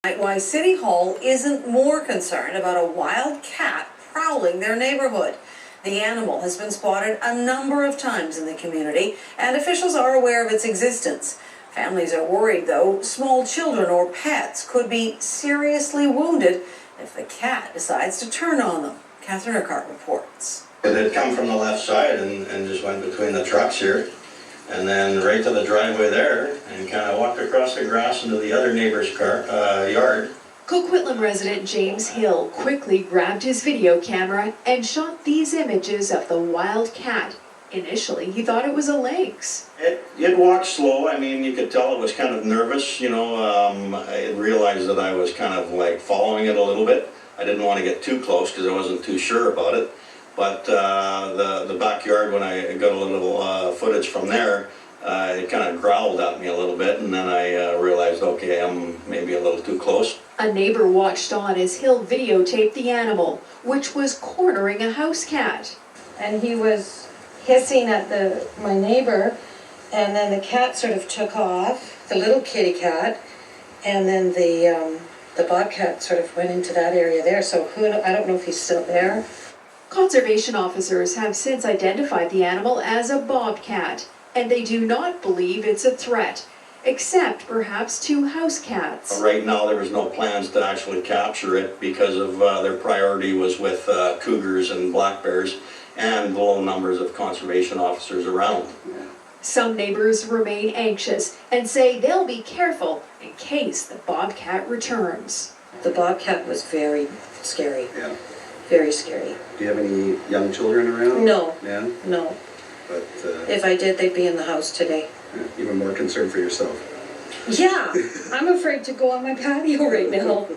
Why City Hall isn't more concerned about a wild cat prowling their neighborhood. The animal has been spotted a number of times in the community, and officials are aware of its existence. Families are worried, though, small children or pets could be seriously wounded if the cat decides to turn on them. Catherine Urquhart reports. It had come from the left side and just went between the trucks here, and then right to the driveway there, and kind of walked across the grass into the other neighbor's yard. Coquitlam resident James Hill quickly grabbed his video camera and shot these images of the wild cat. Initially, he thought it was a lynx. It walked slow. I mean, you could tell it was kind of nervous, I realized that I was kind of like following it a little bit. I didn't want to get too close because I wasn't too sure about it. But the backyard, when I got a little footage from there, it kind of growled at me a little bit, and then I realized, okay, I'm maybe a little too close. A neighbor watched on as Hill videotaped the animal, which was cornering a house cat. And he was hissing at my neighbor, and then the cat sort of took off, the little kitty cat, and then the bobcat sort of went into that area there. So I don't know if he's still there. Conservation officers have since identified the animal as a bobcat, and they do not believe it's a threat, except perhaps to house cats. Right now there was no plans to actually capture it because of their priority was with cougars and black bears and the low numbers of conservation officers around. Some neighbors remain anxious and say they'll be careful in case the bobcat returns. The bobcat was very scary. Yeah. Very scary. Do you have any young children around? No. Yeah? No. But if I did, they'd be in the house today. even more concerned for yourself. Yeah, I'm afraid to go on my patio right now.